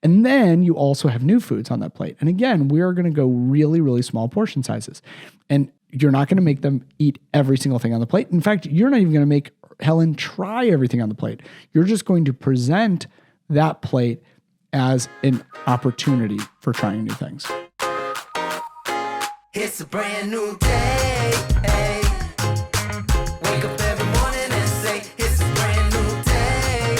And then you also have new foods on that plate. And again, we are going to go really, really small portion sizes. And you're not going to make them eat every single thing on the plate. In fact, you're not even going to make Helen try everything on the plate. You're just going to present that plate as an opportunity for trying new things. It's a brand new day. Wake up every morning and say, it's a brand new day.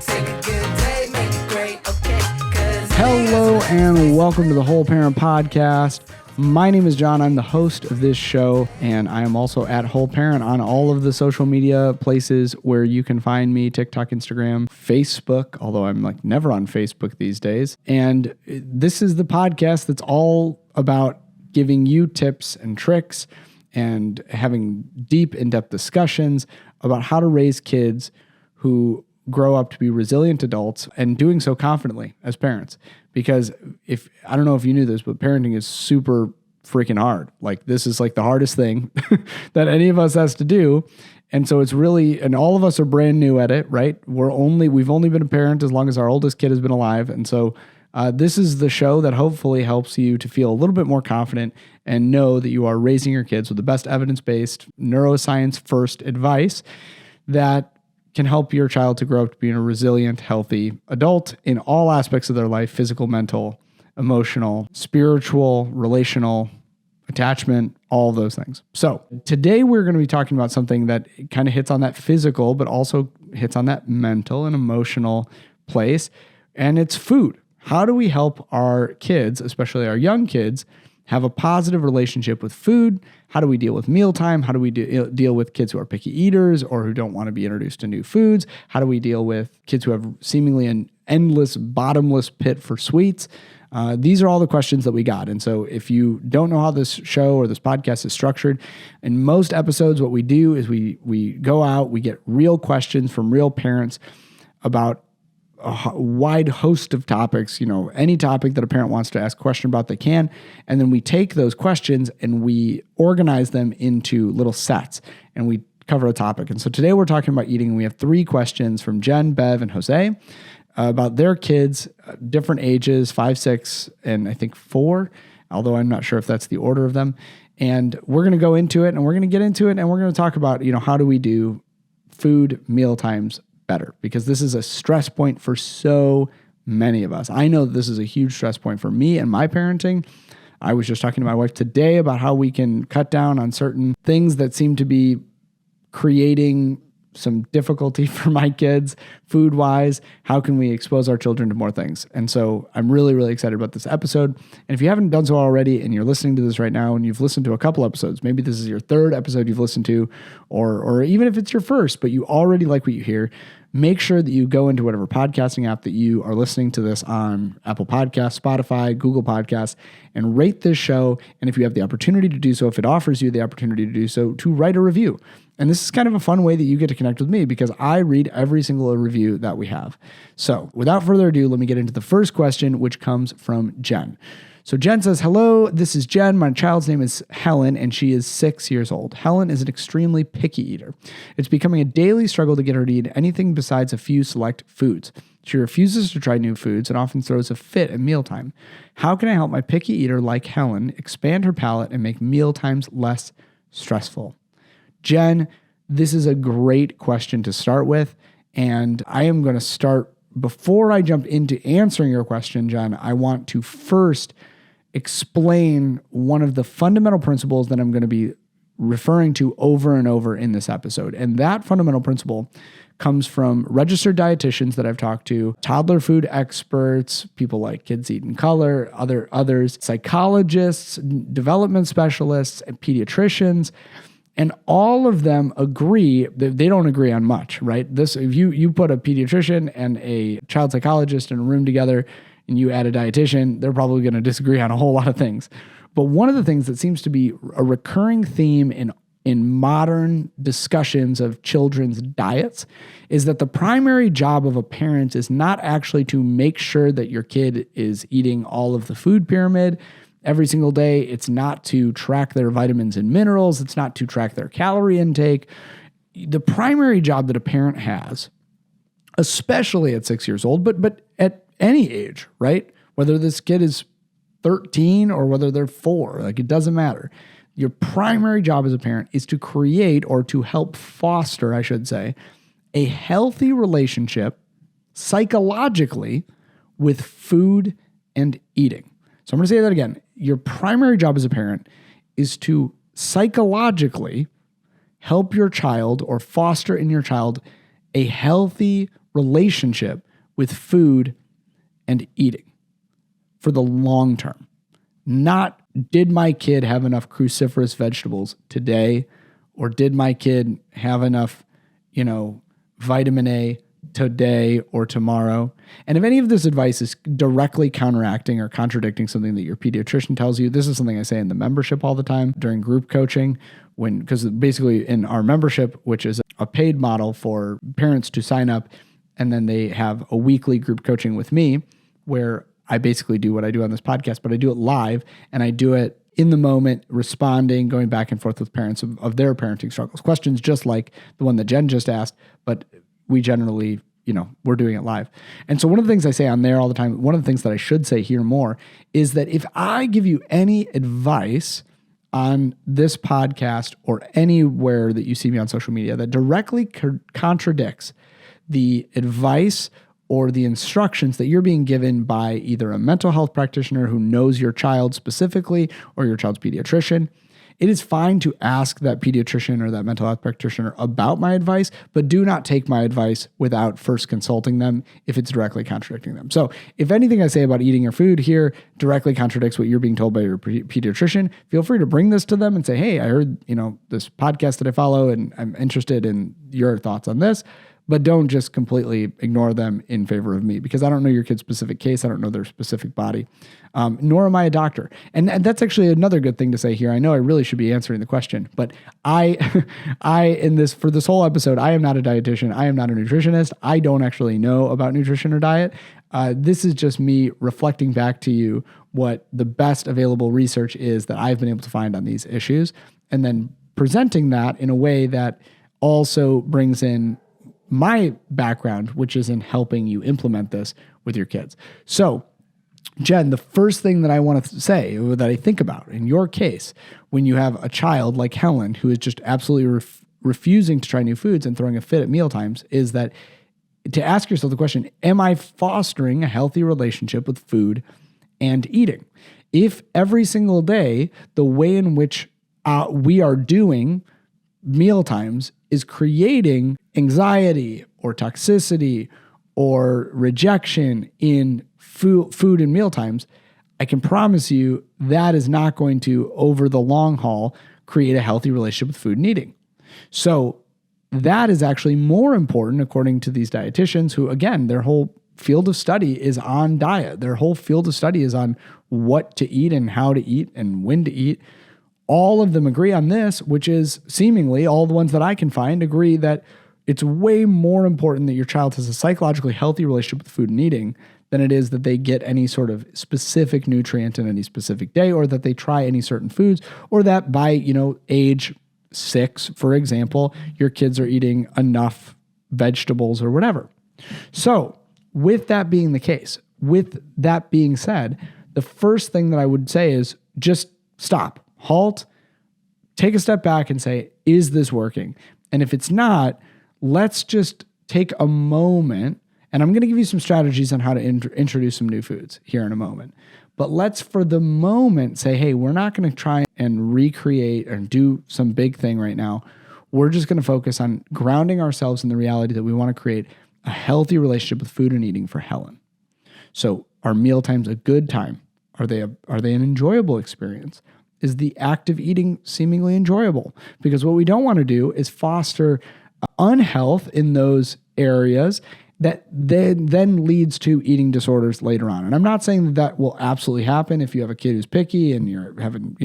Take a good day, make it great, okay? Hello and welcome to the Whole Parent Podcast. My name is John. I'm the host of this show, and I am also at Whole Parent on all of the social media places where you can find me: TikTok, Instagram, Facebook, although I'm like never on Facebook these days. And this is the podcast that's all about giving you tips and tricks and having deep, in-depth discussions about how to raise kids who grow up to be resilient adults and doing so confidently as parents. Because I don't know if you knew this, but parenting is super freaking hard. Like, this is like the hardest thing that any of us has to do. And so it's really, and all of us are brand new at it, right? We've only been a parent as long as our oldest kid has been alive. And so this is the show that hopefully helps you to feel a little bit more confident and know that you are raising your kids with the best evidence-based, neuroscience-first advice that can help your child to grow up to be a resilient, healthy adult in all aspects of their life: physical, mental, emotional, spiritual, relational, attachment, all of those things. So today we're going to be talking about something that kind of hits on that physical, but also hits on that mental and emotional place, and it's food. How do we help our kids, especially our young kids, have a positive relationship with food? How do we deal with mealtime? How do we deal with kids who are picky eaters or who don't want to be introduced to new foods? How do we deal with kids who have seemingly an endless, bottomless pit for sweets? These are all the questions that we got. And so if you don't know how this show or this podcast is structured, in most episodes, what we do is we go out, we get real questions from real parents about a wide host of topics, any topic that a parent wants to ask a question about, they can. And then we take those questions and we organize them into little sets and we cover a topic. And so today we're talking about eating. And we have 3 questions from Jen, Bev, and Jose about their kids, different ages, 5, 6, and I think 4, although I'm not sure if that's the order of them. And we're going to go into it and we're going to get into it and we're going to talk about, how do we do food meal times better, because this is a stress point for so many of us. I know this is a huge stress point for me and my parenting. I was just talking to my wife today about how we can cut down on certain things that seem to be creating some difficulty for my kids food-wise. How can we expose our children to more things? And so I'm really, really excited about this episode. And if you haven't done so already and you're listening to this right now and you've listened to a couple episodes, maybe this is your 3rd episode you've listened to, or even if it's your first, but you already like what you hear, make sure that you go into whatever podcasting app that you are listening to this on: Apple Podcasts, Spotify, Google Podcasts, and rate this show. And if you have the opportunity to do so, if it offers you the opportunity to do so, to write a review. And this is kind of a fun way that you get to connect with me because I read every single review that we have. So without further ado, let me get into the first question, which comes from Jen. So Jen says, "Hello, this is Jen. My child's name is Helen, and she is 6 years old. Helen is an extremely picky eater. It's becoming a daily struggle to get her to eat anything besides a few select foods. She refuses to try new foods and often throws a fit at mealtime. How can I help my picky eater like Helen expand her palate and make mealtimes less stressful?" Jen, this is a great question to start with, and I am going to start, before I jump into answering your question, Jen, I want to first explain one of the fundamental principles that I'm going to be referring to over and over in this episode. And that fundamental principle comes from registered dietitians that I've talked to, toddler food experts, people like Kids Eat in Color, others, psychologists, development specialists, and pediatricians. And all of them agree that they don't agree on much, right? If you put a pediatrician and a child psychologist in a room together and you add a dietitian, they're probably going to disagree on a whole lot of things. But one of the things that seems to be a recurring theme in modern discussions of children's diets is that the primary job of a parent is not actually to make sure that your kid is eating all of the food pyramid every single day. It's not to track their vitamins and minerals. It's not to track their calorie intake. The primary job that a parent has especially at 6 years old, but at any age, right? Whether this kid is 13 or whether they're 4, like it doesn't matter. Your primary job as a parent is to create, or to help foster, I should say, a healthy relationship psychologically with food and eating. So I'm going to say that again. Your primary job as a parent is to psychologically help your child or foster in your child a healthy relationship with food and eating for the long term. Not, did my kid have enough cruciferous vegetables today? Or did my kid have enough, vitamin A today or tomorrow? And if any of this advice is directly counteracting or contradicting something that your pediatrician tells you, this is something I say in the membership all the time during group coaching, because basically in our membership, which is a paid model for parents to sign up, and then they have a weekly group coaching with me where I basically do what I do on this podcast, but I do it live, and I do it in the moment, responding, going back and forth with parents of their parenting struggles. Questions just like the one that Jen just asked, but we generally, we're doing it live. And so one of the things I say on there all the time, one of the things that I should say here more, is that if I give you any advice on this podcast or anywhere that you see me on social media that directly contradicts the advice or the instructions that you're being given by either a mental health practitioner who knows your child specifically or your child's pediatrician, it is fine to ask that pediatrician or that mental health practitioner about my advice, but do not take my advice without first consulting them if it's directly contradicting them. So if anything I say about eating your food here directly contradicts what you're being told by your pediatrician, feel free to bring this to them and say, hey, I heard, this podcast that I follow and I'm interested in your thoughts on this. But don't just completely ignore them in favor of me, because I don't know your kid's specific case. I don't know their specific body, nor am I a doctor. And that's actually another good thing to say here. I know I really should be answering the question, but for this whole episode, I am not a dietitian. I am not a nutritionist. I don't actually know about nutrition or diet. This is just me reflecting back to you what the best available research is that I've been able to find on these issues, and then presenting that in a way that also brings in my background, which is in helping you implement this with your kids. So, Jen, the first thing that I want to say, that I think about in your case, when you have a child like Helen, who is just absolutely refusing to try new foods and throwing a fit at meal times, is that to ask yourself the question, am I fostering a healthy relationship with food and eating? If every single day, the way in which we are doing meal times is creating anxiety or toxicity or rejection in food and meal times, I can promise you that is not going to, over the long haul, create a healthy relationship with food and eating. So that is actually more important, according to these dietitians, who, again, their whole field of study is on diet. Their whole field of study is on what to eat and how to eat and when to eat. All of them agree on this, which is seemingly all the ones that I can find agree that it's way more important that your child has a psychologically healthy relationship with food and eating than it is that they get any sort of specific nutrient in any specific day, or that they try any certain foods, or that by, age 6, for example, your kids are eating enough vegetables or whatever. So with that being the case, with that being said, the first thing that I would say is just stop. Halt, take a step back and say, is this working? And if it's not, let's just take a moment, and I'm going to give you some strategies on how to introduce some new foods here in a moment. But let's, for the moment, say, hey, we're not going to try and recreate and do some big thing right now. We're just going to focus on grounding ourselves in the reality that we want to create a healthy relationship with food and eating for Helen. So are meal times a good time? Are they an enjoyable experience? Is the act of eating seemingly enjoyable? Because what we don't want to do is foster unhealth in those areas that then leads to eating disorders later on. And I'm not saying that will absolutely happen if you have a kid who's picky and you're having,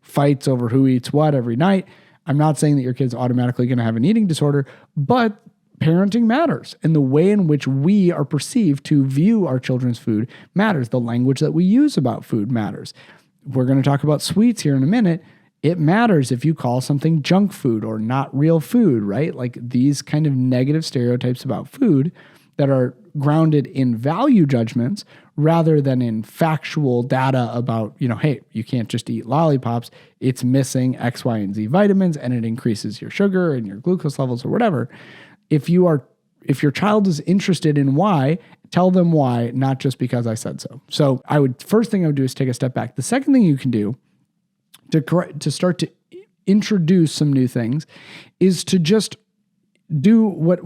fights over who eats what every night. I'm not saying that your kid's automatically going to have an eating disorder, but parenting matters. And the way in which we are perceived to view our children's food matters. The language that we use about food matters. We're going to talk about sweets here in a minute. It matters if you call something junk food or not real food, right? Like these kind of negative stereotypes about food that are grounded in value judgments rather than in factual data about, hey, you can't just eat lollipops. It's missing X, Y, and Z vitamins, and it increases your sugar and your glucose levels or whatever. If your child is interested in why, tell them why, not just because I said so. So first thing I would do is take a step back. The second thing you can do to start to introduce some new things is to just do what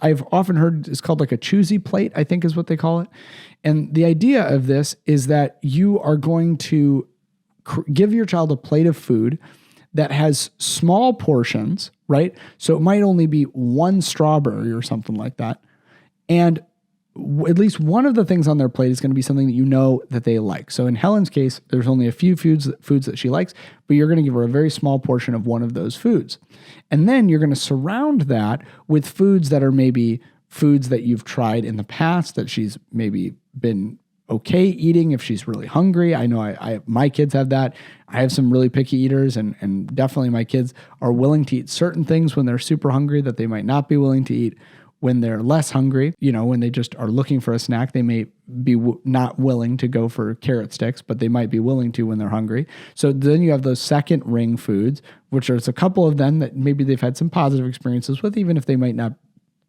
I've often heard is called like a choosy plate, I think is what they call it. And the idea of this is that you are going to give your child a plate of food that has small portions, right? So it might only be one strawberry or something like that. And at least one of the things on their plate is going to be something that you know that they like. So in Helen's case, there's only a few foods that she likes, but you're going to give her a very small portion of one of those foods. And then you're going to surround that with foods that are maybe foods that you've tried in the past that she's maybe been okay eating if she's really hungry. I know my kids have that. I have some really picky eaters, and definitely my kids are willing to eat certain things when they're super hungry that they might not be willing to eat when they're less hungry. When they just are looking for a snack, they may be not willing to go for carrot sticks, but they might be willing to when they're hungry. So then you have those second ring foods, which there's a couple of them that maybe they've had some positive experiences with, even if they might not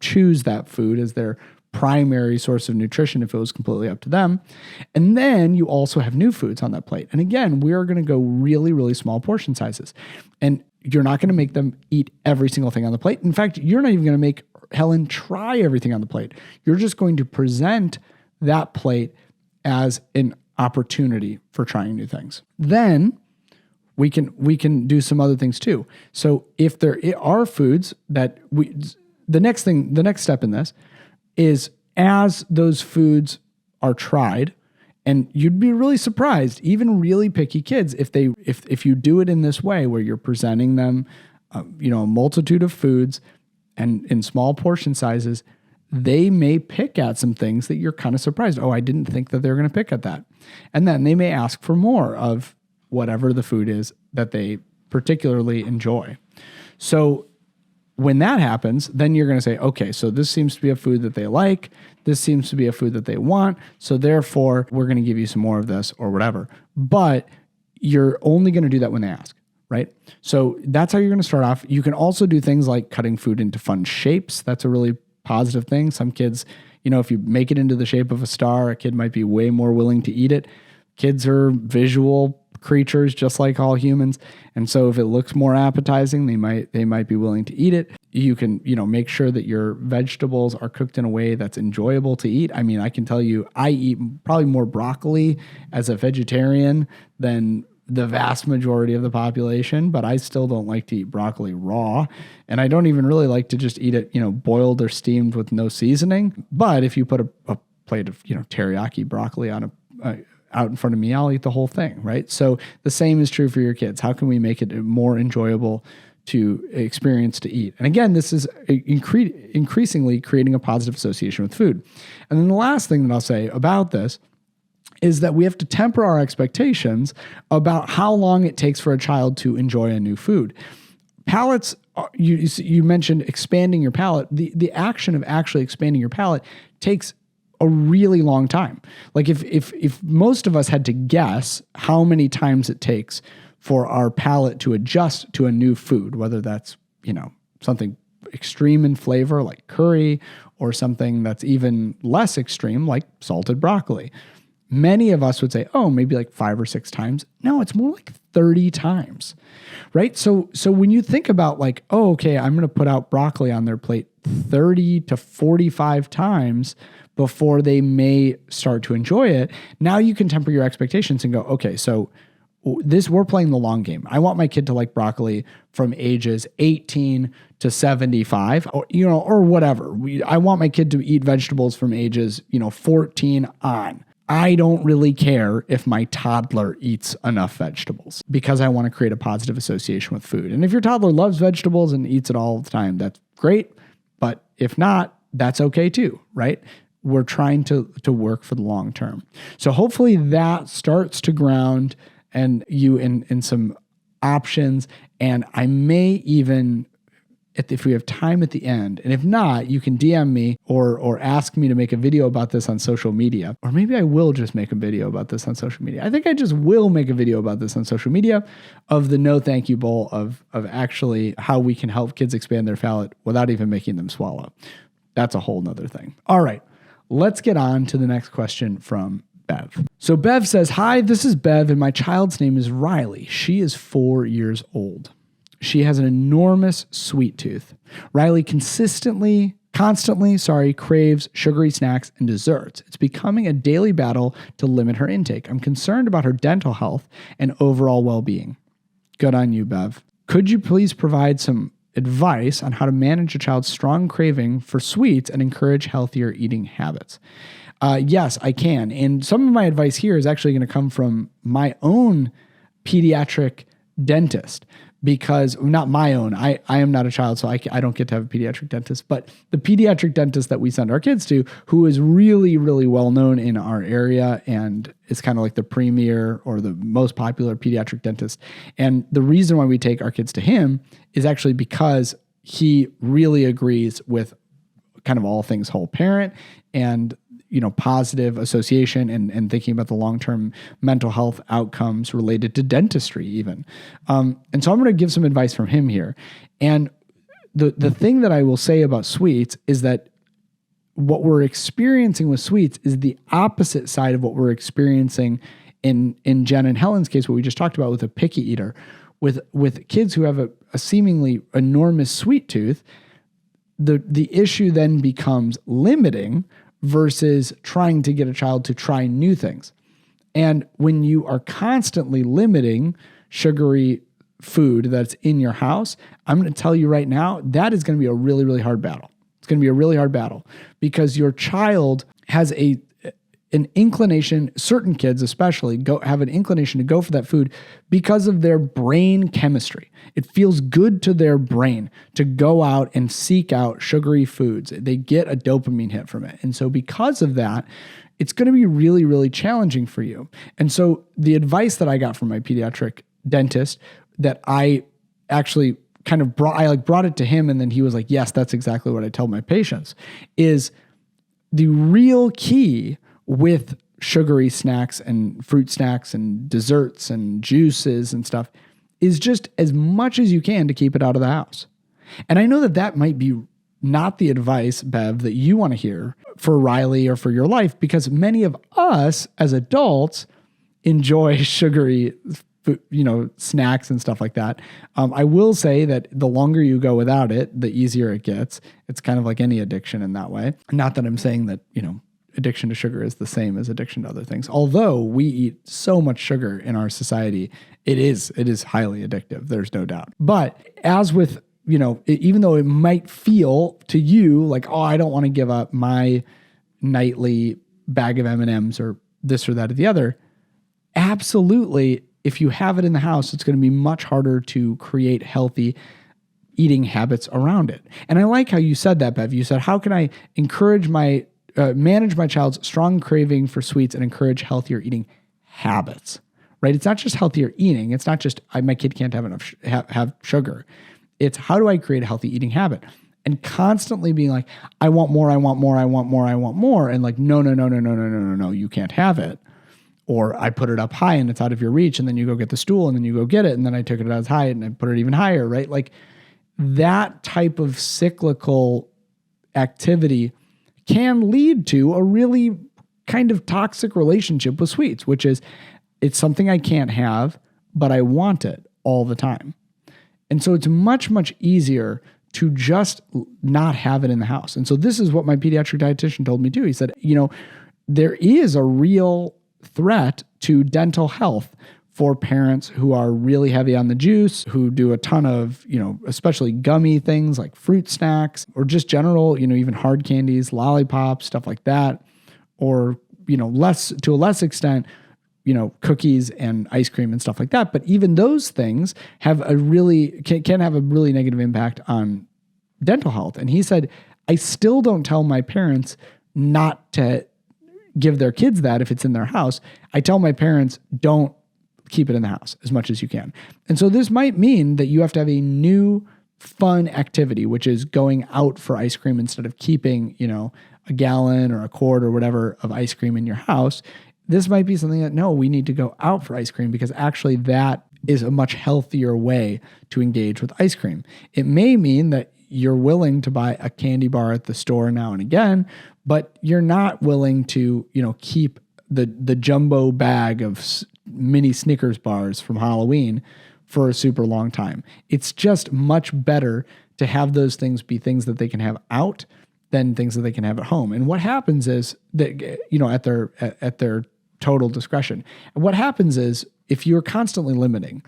choose that food as their primary source of nutrition if it was completely up to them. And then you also have new foods on that plate. And again, we are going to go really, really small portion sizes. And you're not going to make them eat every single thing on the plate. In fact, you're not even going to make Helen try everything on the plate. You're just going to present that plate as an opportunity for trying new things. Then we can do some other things too. So if there are foods that the next step in this is as those foods are tried, and you'd be really surprised, even really picky kids, if you do it in this way where you're presenting them, a multitude of foods and in small portion sizes, they may pick at some things that you're kind of surprised. Oh, I didn't think that they were going to pick at that. And then they may ask for more of whatever the food is that they particularly enjoy. So when that happens, then you're going to say, okay, so this seems to be a food that they like. This seems to be a food that they want. So therefore, we're going to give you some more of this or whatever. But you're only going to do that when they ask, right? So that's how you're going to start off. You can also do things like cutting food into fun shapes. That's a really positive thing. Some kids, if you make it into the shape of a star, a kid might be way more willing to eat it. Kids are visual creatures just like all humans. And so if it looks more appetizing, they might be willing to eat it. You can, make sure that your vegetables are cooked in a way that's enjoyable to eat. I mean, I can tell you, I eat probably more broccoli as a vegetarian than the vast majority of the population, but I still don't like to eat broccoli raw. And I don't even really like to just eat it, boiled or steamed with no seasoning. But if you put a plate of, teriyaki broccoli on out in front of me, I'll eat the whole thing, right? So the same is true for your kids. How can we make it more enjoyable to experience to eat? And again, this is increasingly creating a positive association with food. And then the last thing that I'll say about this is that we have to temper our expectations about how long it takes for a child to enjoy a new food. Palates, you mentioned expanding your palate. The action of actually expanding your palate takes a really long time. Like if most of us had to guess how many times it takes for our palate to adjust to a new food, whether that's, something extreme in flavor like curry or something that's even less extreme like salted broccoli, many of us would say, oh, maybe like 5 or 6 times. No, it's more like 30 times, right? So when you think about like, oh, okay, I'm going to put out broccoli on their plate 30 to 45 times before they may start to enjoy it, now you can temper your expectations and go, okay, so we're playing the long game. I want my kid to like broccoli from ages 18 to 75 or whatever. I want my kid to eat vegetables from ages, 14 on. I don't really care if my toddler eats enough vegetables because I want to create a positive association with food. And if your toddler loves vegetables and eats it all the time, that's great. But if not, that's okay too, right? We're trying to work for the long term. So hopefully that starts to ground and you in some options. And I may even if we have time at the end. And if not, you can DM me or ask me to make a video about this on social media. Or maybe I will just make a video about this on social media. I think I just will make a video about this on social media of the no thank you bowl of actually how we can help kids expand their palate without even making them swallow. That's a whole nother thing. All right, let's get on to the next question from Bev. So Bev says, hi, this is Bev and my child's name is Riley. She is 4 years old. She has an enormous sweet tooth. Riley constantly craves sugary snacks and desserts. It's becoming a daily battle to limit her intake. I'm concerned about her dental health and overall well-being. Good on you, Bev. Could you please provide some advice on how to manage a child's strong craving for sweets and encourage healthier eating habits? Yes, I can. And some of my advice here is actually going to come from my own pediatric dentist. Because not my own, I am not a child, so I don't get to have a pediatric dentist, but the pediatric dentist that we send our kids to, who is really, really well known in our area and is kind of like the premier or the most popular pediatric dentist. And the reason why we take our kids to him is actually because he really agrees with kind of all things whole parent and positive association and thinking about the long-term mental health outcomes related to dentistry even. And so I'm going to give some advice from him here. And the thing that I will say about sweets is that what we're experiencing with sweets is the opposite side of what we're experiencing in Jen and Helen's case, what we just talked about with a picky eater. With kids who have a seemingly enormous sweet tooth, the issue then becomes limiting versus trying to get a child to try new things. And when you are constantly limiting sugary food that's in your house, I'm going to tell you right now, that is going to be a really, really hard battle. It's going to be a really hard battle because your child has an inclination, certain kids especially have an inclination to go for that food because of their brain chemistry. It feels good to their brain to go out and seek out sugary foods. They get a dopamine hit from it. And so because of that, it's going to be really, really challenging for you. And so the advice that I got from my pediatric dentist that I actually kind of brought it to him, and then he was like, yes, that's exactly what I tell my patients, is the real key with sugary snacks and fruit snacks and desserts and juices and stuff is just as much as you can to keep it out of the house. And I know that might be not the advice, Bev, that you want to hear for Riley or for your life, because many of us as adults enjoy sugary snacks and stuff like that. I will say that the longer you go without it, the easier it gets. It's kind of like any addiction in that way. Not that I'm saying that, addiction to sugar is the same as addiction to other things. Although we eat so much sugar in our society, it is highly addictive. There's no doubt. But as with, even though it might feel to you like, oh, I don't want to give up my nightly bag of M&Ms or this or that or the other, absolutely, if you have it in the house, it's going to be much harder to create healthy eating habits around it. And I like how you said that, Bev. You said, how can I encourage manage my child's strong craving for sweets and encourage healthier eating habits, right? It's not just healthier eating. It's not just my kid can't have enough have sugar. It's how do I create a healthy eating habit? And constantly being like, I want more, I want more, I want more, I want more. And like, no, you can't have it. Or I put it up high and it's out of your reach. And then you go get the stool and then you go get it. And then I took it as high and I put it even higher, right? Like that type of cyclical activity can lead to a really kind of toxic relationship with sweets, which is it's something I can't have, but I want it all the time. And so it's much, much easier to just not have it in the house. And so this is what my pediatric dietitian told me too. He said, there is a real threat to dental health for parents who are really heavy on the juice, who do a ton of, especially gummy things like fruit snacks or just general, even hard candies, lollipops, stuff like that. Or, to a less extent, cookies and ice cream and stuff like that. But even those things have can have a really negative impact on dental health. And he said, I still don't tell my parents not to give their kids that if it's in their house. I tell my parents, don't keep it in the house as much as you can. And so this might mean that you have to have a new fun activity, which is going out for ice cream instead of keeping, a gallon or a quart or whatever of ice cream in your house, this might be something that, no, we need to go out for ice cream because actually that is a much healthier way to engage with ice cream. It may mean that you're willing to buy a candy bar at the store now and again, but you're not willing to, keep the jumbo bag of mini Snickers bars from Halloween for a super long time. It's just much better to have those things be things that they can have out than things that they can have at home. And what happens is that, at their total discretion. And what happens is if you're constantly limiting,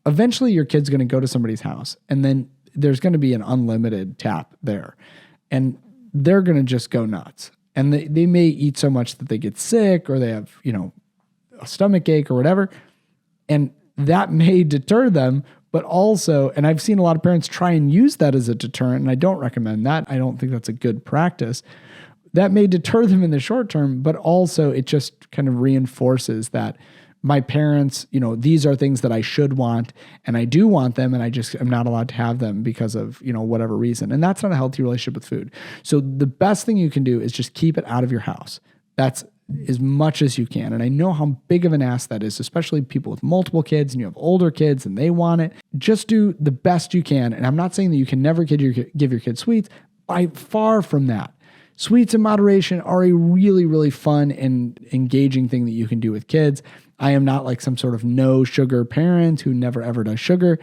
eventually your kid's going to go to somebody's house and then there's going to be an unlimited tap there and they're going to just go nuts. And they may eat so much that they get sick or they have, a stomach ache or whatever. And that may deter them, but also, and I've seen a lot of parents try and use that as a deterrent, and I don't recommend that. I don't think that's a good practice. That may deter them in the short term, but also it just kind of reinforces that my parents, these are things that I should want, and I do want them, and I just am not allowed to have them because of, whatever reason. And that's not a healthy relationship with food. So the best thing you can do is just keep it out of your house. That's as much as you can. And I know how big of an ask that is, especially people with multiple kids and you have older kids and they want it. Just do the best you can. And I'm not saying that you can never give your kid sweets. By far from that. Sweets in moderation are a really, really fun and engaging thing that you can do with kids. I am not like some sort of no sugar parent who never ever does sugar.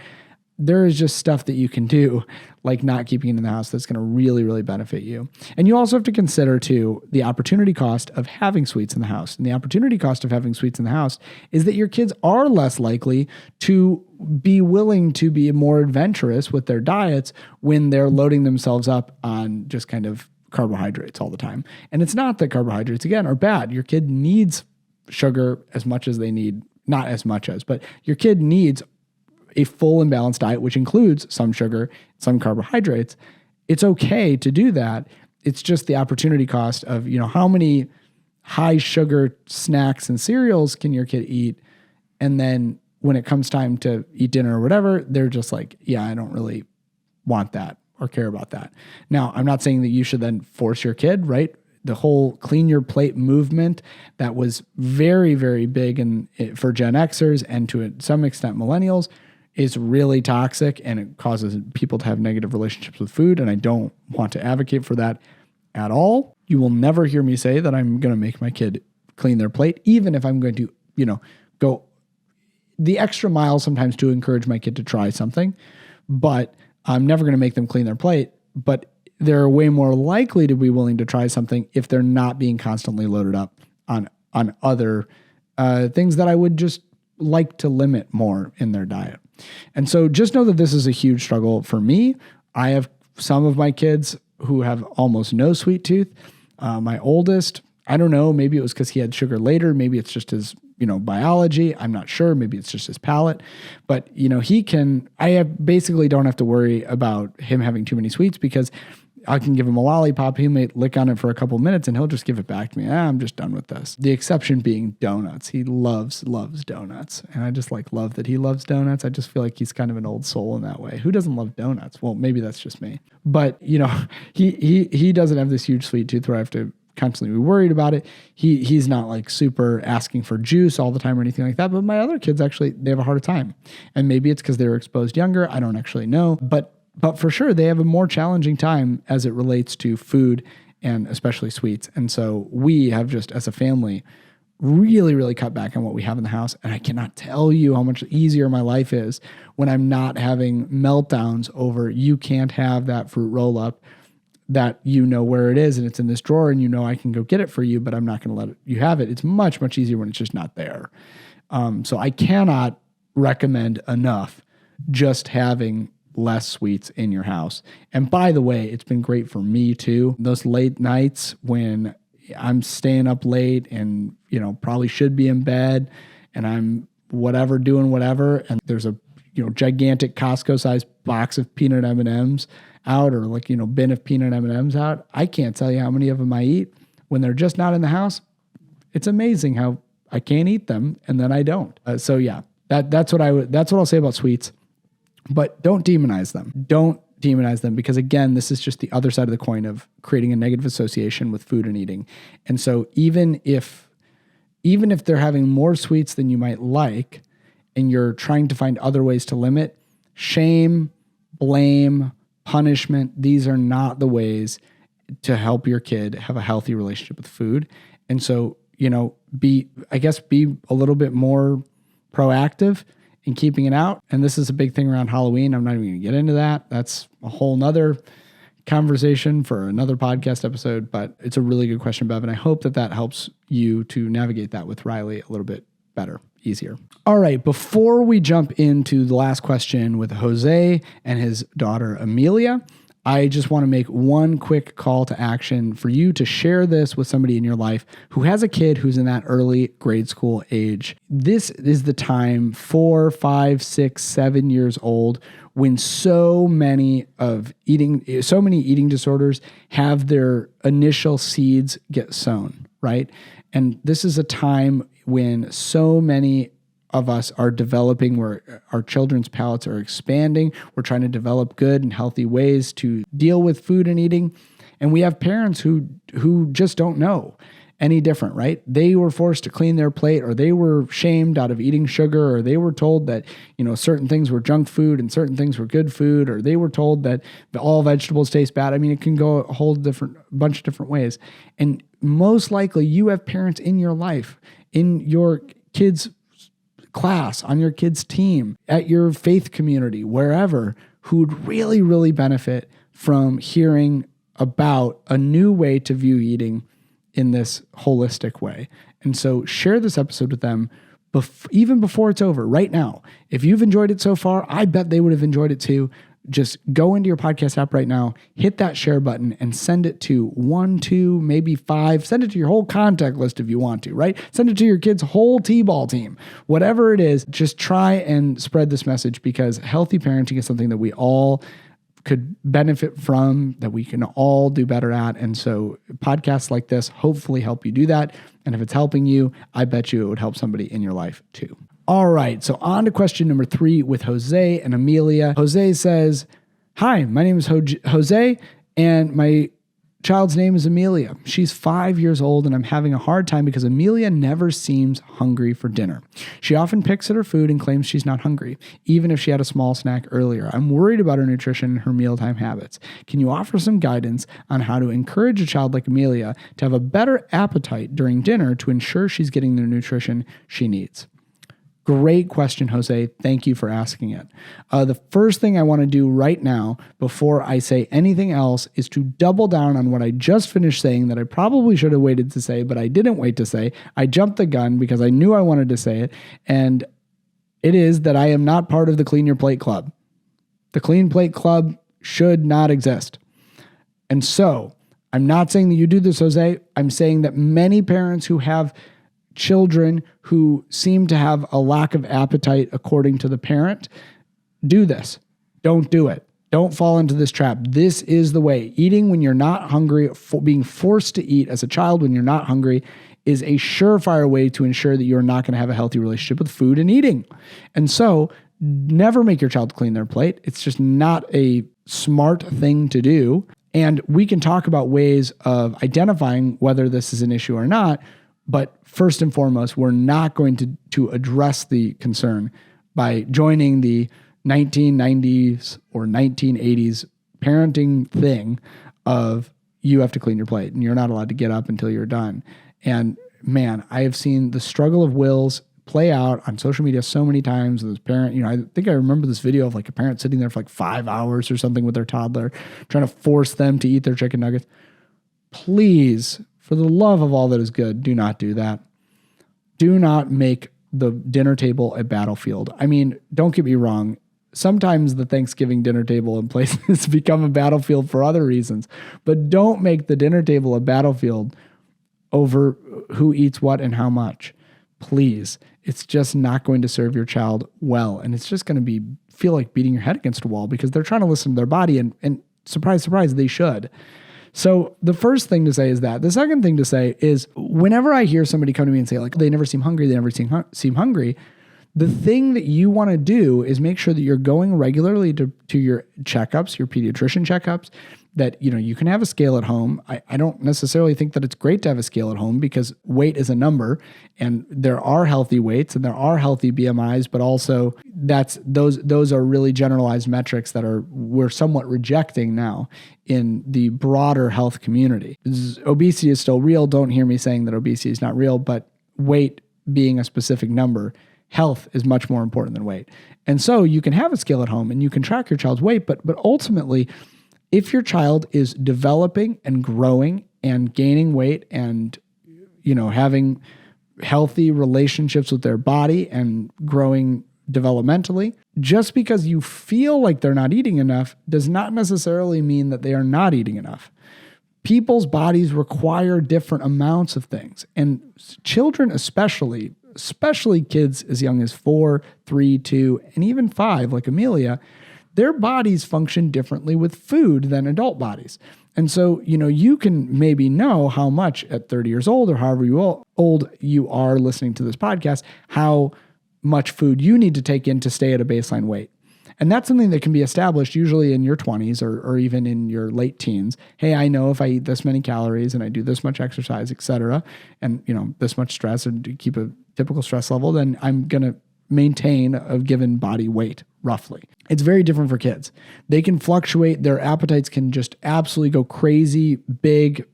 There is just stuff that you can do, like not keeping it in the house, that's going to really, really benefit you. And you also have to consider too, the opportunity cost of having sweets in the house. And the opportunity cost of having sweets in the house is that your kids are less likely to be willing to be more adventurous with their diets when they're loading themselves up on just kind of carbohydrates all the time. And it's not that carbohydrates, again, are bad. Your kid needs sugar as much as they need, not as much as, but your kid needs a full and balanced diet, which includes some sugar, some carbohydrates. It's okay to do that. It's just the opportunity cost of, how many high sugar snacks and cereals can your kid eat? And then when it comes time to eat dinner or whatever, they're just like, yeah, I don't really want that or care about that. Now, I'm not saying that you should then force your kid, right? The whole clean your plate movement that was very, very big for Gen Xers and to some extent millennials is really toxic and it causes people to have negative relationships with food. And I don't want to advocate for that at all. You will never hear me say that I'm going to make my kid clean their plate, even if I'm going to, go the extra mile sometimes to encourage my kid to try something, but I'm never going to make them clean their plate. But they're way more likely to be willing to try something if they're not being constantly loaded up on other things that I would just like to limit more in their diet. And so just know that this is a huge struggle for me. I have some of my kids who have almost no sweet tooth. My oldest, I don't know, maybe it was because he had sugar later. Maybe it's just his, biology. I'm not sure. Maybe it's just his palate. But, basically don't have to worry about him having too many sweets because I can give him a lollipop. He may lick on it for a couple of minutes and he'll just give it back to me. I'm just done with this. The exception being donuts. He loves donuts. And I just love that he loves donuts. I just feel like he's kind of an old soul in that way. Who doesn't love donuts? Well, maybe that's just me. But, he doesn't have this huge sweet tooth where I have to constantly be worried about it. He's not super asking for juice all the time or anything like that. But my other kids actually, they have a harder time. And maybe it's because they were exposed younger. I don't actually know. But for sure, they have a more challenging time as it relates to food and especially sweets. And so we have just, as a family, really, really cut back on what we have in the house. And I cannot tell you how much easier my life is when I'm not having meltdowns over you can't have that fruit roll up that where it is and it's in this drawer and I can go get it for you, but I'm not going to let you have it. It's much, much easier when it's just not there. So I cannot recommend enough just having less sweets in your house. And by the way, it's been great for me too. Those late nights when I'm staying up late and, probably should be in bed and I'm doing whatever. And there's a, gigantic Costco sized box of peanut M&Ms out or bin of peanut M&Ms out. I can't tell you how many of them I eat when they're just not in the house. It's amazing how I can't eat them and then I don't. So yeah, that's what I'll say about sweets. But don't demonize them. Don't demonize them, because again, this is just the other side of the coin of creating a negative association with food and eating. And so even if they're having more sweets than you might like, and you're trying to find other ways to limit, shame, blame, punishment, these are not the ways to help your kid have a healthy relationship with food. And so, be a little bit more proactive in keeping it out. And this is a big thing around Halloween. I'm not even going to get into that. That's a whole nother conversation for another podcast episode, but it's a really good question, Bev. And I hope that helps you to navigate that with Riley a little bit better, easier. All right. Before we jump into the last question with Jose and his daughter, Amelia, I just want to make one quick call to action for you to share this with somebody in your life who has a kid who's in that early grade school age. This is the time, 4, 5, 6, 7 years old, when so many eating disorders have their initial seeds get sown, right? And this is a time when so many of us are developing, where our children's palates are expanding. We're trying to develop good and healthy ways to deal with food and eating. And we have parents who just don't know any different, right? They were forced to clean their plate, or they were shamed out of eating sugar, or they were told that, certain things were junk food and certain things were good food, or they were told that all vegetables taste bad. I mean, it can go a whole bunch of different ways. And most likely you have parents in your life, in your kids' class, on your kids' team, at your faith community, wherever, who would really, really benefit from hearing about a new way to view eating in this holistic way. And so share this episode with them even before it's over, right now. If you've enjoyed it so far, I bet they would have enjoyed it too. Just go into your podcast app right now, hit that share button, and send it to 1, 2, maybe 5. Send it to your whole contact list if you want to, right? Send it to your kid's whole T-ball team. Whatever it is, just try and spread this message, because healthy parenting is something that we all could benefit from, that we can all do better at. And so podcasts like this hopefully help you do that. And if it's helping you, I bet you it would help somebody in your life too. All right, so on to question number 3 with Jose and Amelia. Jose says, "Hi, my name is Jose, and my child's name is Amelia. She's 5 years old, and I'm having a hard time because Amelia never seems hungry for dinner. She often picks at her food and claims she's not hungry, even if she had a small snack earlier. I'm worried about her nutrition and her mealtime habits. Can you offer some guidance on how to encourage a child like Amelia to have a better appetite during dinner to ensure she's getting the nutrition she needs?" Great question, Jose. Thank you for asking it. The first thing I want to do right now, before I say anything else, is to double down on what I just finished saying that I probably should have waited to say, but I didn't wait to say. I jumped the gun because I knew I wanted to say it, and it is that I am not part of the Clean Your Plate Club. The Clean Plate Club should not exist. And so, I'm not saying that you do this, Jose. I'm saying that many parents who have children who seem to have a lack of appetite according to the parent do this. Don't do it. Don't fall into this trap. This is the way. Eating when you're not hungry, being forced to eat as a child when you're not hungry, is a surefire way to ensure that you're not going to have a healthy relationship with food and eating. And so never make your child clean their plate. It's just not a smart thing to do. And we can talk about ways of identifying whether this is an issue or not. But first and foremost, we're not going to address the concern by joining the 1990s or 1980s parenting thing of you have to clean your plate and you're not allowed to get up until you're done. And man, I have seen the struggle of wills play out on social media so many times. This parent, I think I remember this video of like a parent sitting there for like 5 hours or something with their toddler, trying to force them to eat their chicken nuggets. Please, for the love of all that is good, do not do that. Do not make the dinner table a battlefield. I mean, don't get me wrong. Sometimes the Thanksgiving dinner table in places become a battlefield for other reasons, but don't make the dinner table a battlefield over who eats what and how much. Please. It's just not going to serve your child well. And it's just going to feel like beating your head against a wall because they're trying to listen to their body and surprise, surprise, they should. So the first thing to say is that. The second thing to say is whenever I hear somebody come to me and say like, they never seem hungry, The thing that you want to do is make sure that you're going regularly to your checkups, your pediatrician checkups, that, you can have a scale at home. I don't necessarily think that it's great to have a scale at home because weight is a number and there are healthy weights and there are healthy BMIs, but also those are really generalized metrics that we're somewhat rejecting now in the broader health community. Obesity is still real. Don't hear me saying that obesity is not real, but weight being a specific number, health is much more important than weight. And so you can have a scale at home and you can track your child's weight, but ultimately, if your child is developing and growing and gaining weight and, having healthy relationships with their body and growing developmentally, just because you feel like they're not eating enough does not necessarily mean that they are not eating enough. People's bodies require different amounts of things. And children especially kids as young as 4, 3, 2, and even 5, like Amelia, their bodies function differently with food than adult bodies. And so, you can maybe know how much at 30 years old or however old you are listening to this podcast, how much food you need to take in to stay at a baseline weight. And that's something that can be established usually in your 20s or even in your late teens. Hey, I know if I eat this many calories and I do this much exercise, et cetera, and, this much stress and to keep a typical stress level, then I'm going to maintain a given body weight, roughly. It's very different for kids. They can fluctuate. Their appetites can just absolutely go crazy, big,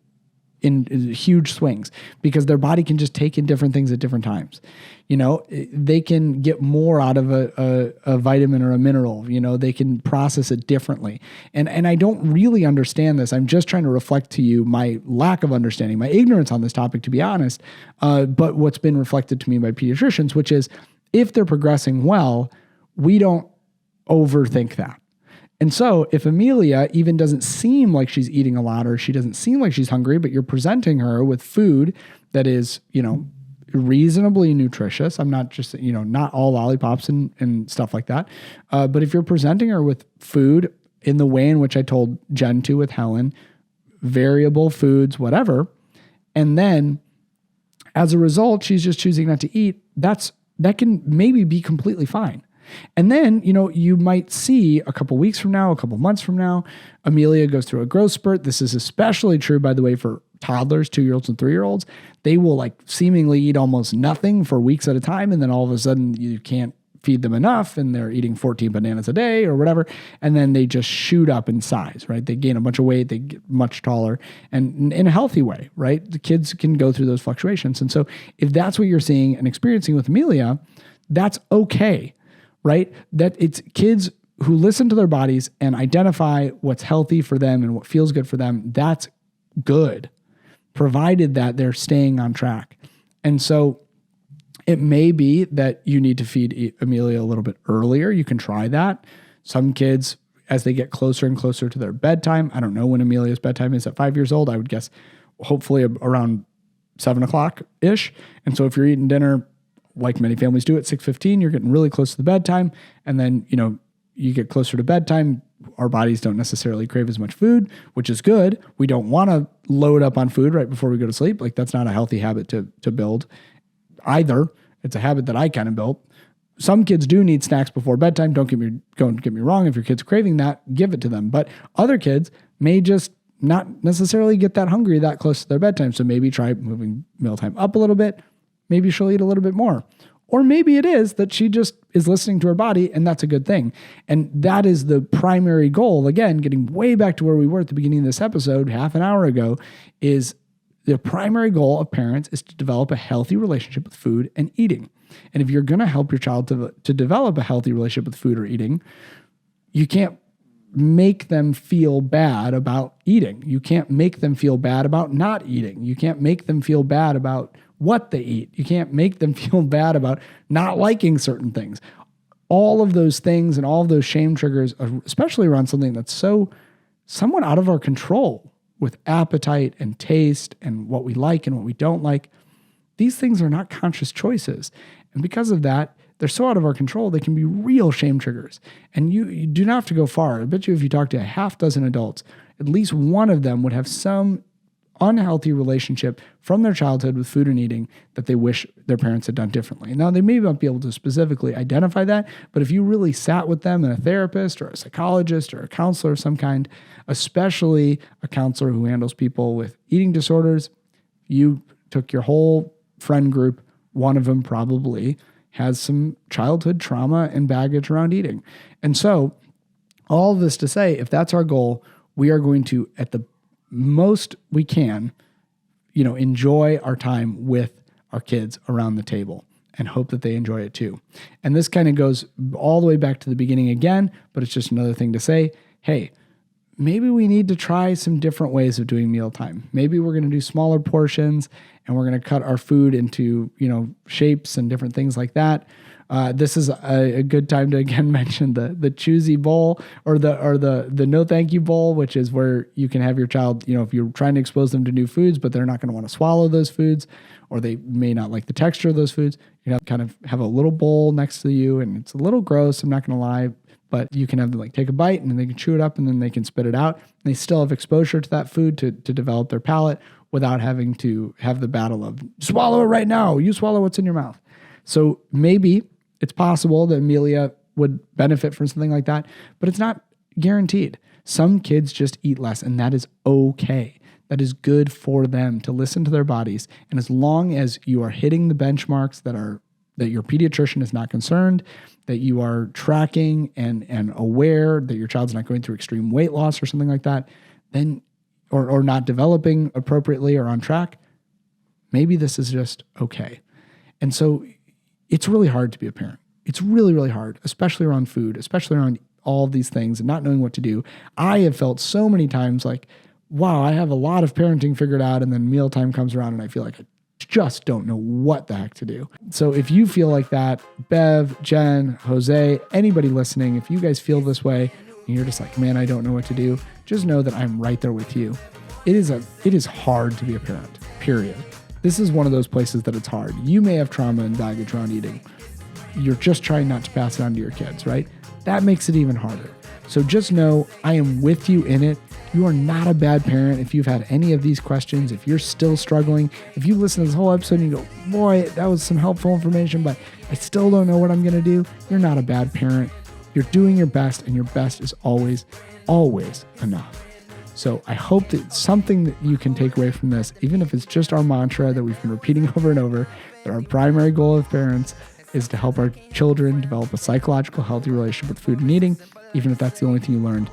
in huge swings because their body can just take in different things at different times. They can get more out of a vitamin or a mineral. They can process it differently. And I don't really understand this. I'm just trying to reflect to you my lack of understanding, my ignorance on this topic, to be honest. But what's been reflected to me by pediatricians, which is if they're progressing well, we don't overthink that. And so if Amelia even doesn't seem like she's eating a lot or she doesn't seem like she's hungry, but you're presenting her with food that is, reasonably nutritious. I'm not just, not all lollipops and stuff like that. But if you're presenting her with food in the way in which I told Jen to with Helen, variable foods, whatever, and then as a result, she's just choosing not to eat, that can maybe be completely fine. And then, you might see a couple weeks from now, a couple months from now, Amelia goes through a growth spurt. This is especially true, by the way, for toddlers, 2-year-olds and 3-year-olds. They will seemingly eat almost nothing for weeks at a time. And then all of a sudden you can't feed them enough and they're eating 14 bananas a day or whatever. And then they just shoot up in size, right? They gain a bunch of weight, they get much taller and in a healthy way, right? The kids can go through those fluctuations. And so if that's what you're seeing and experiencing with Amelia, that's okay. Right? That it's kids who listen to their bodies and identify what's healthy for them and what feels good for them. That's good, provided that they're staying on track. And so it may be that you need to feed Amelia a little bit earlier. You can try that. Some kids, as they get closer and closer to their bedtime, I don't know when Amelia's bedtime is at 5 years old. I would guess hopefully around 7 o'clock-ish. And so if you're eating dinner, like many families do at 6:15, you're getting really close to the bedtime. And then, you get closer to bedtime. Our bodies don't necessarily crave as much food, which is good. We don't want to load up on food right before we go to sleep. That's not a healthy habit to build either. It's a habit that I kind of built. Some kids do need snacks before bedtime. Don't get me wrong. If your kid's craving that, give it to them. But other kids may just not necessarily get that hungry that close to their bedtime. So maybe try moving mealtime up a little bit. Maybe she'll eat a little bit more. Or maybe it is that she just is listening to her body and that's a good thing. And that is the primary goal. Again, getting way back to where we were at the beginning of this episode, half an hour ago, is the primary goal of parents is to develop a healthy relationship with food and eating. And if you're going to help your child to develop a healthy relationship with food or eating, you can't make them feel bad about eating. You can't make them feel bad about not eating. You can't make them feel bad about what they eat. You can't make them feel bad about not liking certain things. All of those things and all of those shame triggers, especially around something that's so somewhat out of our control with appetite and taste and what we like and what we don't like, these things are not conscious choices. And because of that, they're so out of our control, they can be real shame triggers. And you do not have to go far. I bet you if you talk to a half dozen adults, at least one of them would have some unhealthy relationship from their childhood with food and eating that they wish their parents had done differently. Now, they may not be able to specifically identify that, but if you really sat with them and a therapist or a psychologist or a counselor of some kind, especially a counselor who handles people with eating disorders, you took your whole friend group, one of them probably has some childhood trauma and baggage around eating. And so all of this to say, if that's our goal, we are going to, at the most we can, enjoy our time with our kids around the table and hope that they enjoy it too. And this kind of goes all the way back to the beginning again, but it's just another thing to say, hey, maybe we need to try some different ways of doing mealtime. Maybe we're going to do smaller portions and we're going to cut our food into, shapes and different things like that. This is a good time to again mention the choosy bowl or the no thank you bowl, which is where you can have your child, if you're trying to expose them to new foods, but they're not going to want to swallow those foods, or they may not like the texture of those foods, kind of have a little bowl next to you, and it's a little gross, I'm not going to lie, but you can have them take a bite and then they can chew it up and then they can spit it out. And they still have exposure to that food to develop their palate without having to have the battle of swallow it right now. You swallow what's in your mouth. So maybe it's possible that Amelia would benefit from something like that, but it's not guaranteed. Some kids just eat less, and that is okay. That is good for them to listen to their bodies. And as long as you are hitting the benchmarks that your pediatrician is not concerned, that you are tracking and aware that your child's not going through extreme weight loss or something like that, then or not developing appropriately or on track, maybe this is just okay. And so it's really hard to be a parent. It's really, really hard, especially around food, especially around all of these things and not knowing what to do. I have felt so many times like, wow, I have a lot of parenting figured out, and then mealtime comes around and I feel like I just don't know what the heck to do. So if you feel like that, Bev, Jen, Jose, anybody listening, if you guys feel this way and you're just like, man, I don't know what to do, just know that I'm right there with you. It is hard to be a parent, period. This is one of those places that it's hard. You may have trauma and baggage around eating. You're just trying not to pass it on to your kids, right? That makes it even harder. So just know I am with you in it. You are not a bad parent if you've had any of these questions, if you're still struggling, if you listen to this whole episode and you go, boy, that was some helpful information, but I still don't know what I'm going to do. You're not a bad parent. You're doing your best, and your best is always, always enough. So I hope that something that you can take away from this, even if it's just our mantra that we've been repeating over and over, that our primary goal of parents is to help our children develop a psychological, healthy relationship with food and eating, even if that's the only thing you learned.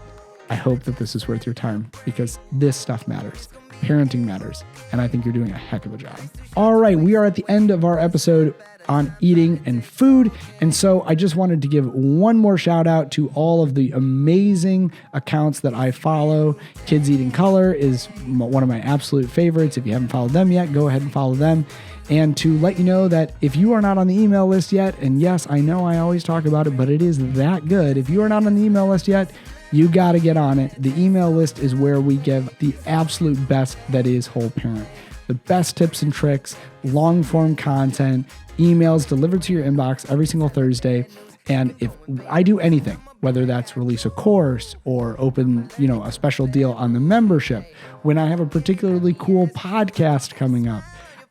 I hope that this is worth your time, because this stuff matters. Parenting matters, and I think you're doing a heck of a job. All right, we are at the end of our episode on eating and food, and so I just wanted to give one more shout out to all of the amazing accounts that I follow. Kids Eating Color is one of my absolute favorites. If you haven't followed them yet, go ahead and follow them. And to let you know that if you are not on the email list yet, and yes, I know I always talk about it, but it is that good. If you are not on the email list yet, you got to get on it. The email list is where we give the absolute best that is Whole Parent. The best tips and tricks, long form content, emails delivered to your inbox every single Thursday. And if I do anything, whether that's release a course or open, a special deal on the membership, when I have a particularly cool podcast coming up,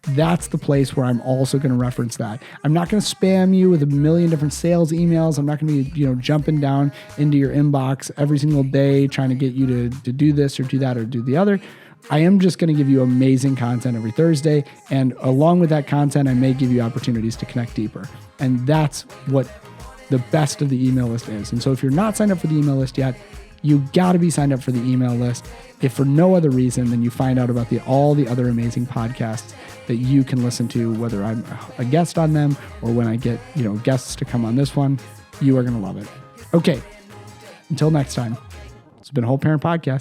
that's the place where I'm also going to reference that. I'm not going to spam you with a million different sales emails. I'm not going to be, jumping down into your inbox every single day trying to get you to do this or do that or do the other. I am just going to give you amazing content every Thursday. And along with that content, I may give you opportunities to connect deeper. And that's what the best of the email list is. And so if you're not signed up for the email list yet, you got to be signed up for the email list. If for no other reason than you find out about all the other amazing podcasts that you can listen to, whether I'm a guest on them or when I get, guests to come on this one, you are going to love it. Okay. Until next time, it's been Whole Parent Podcast.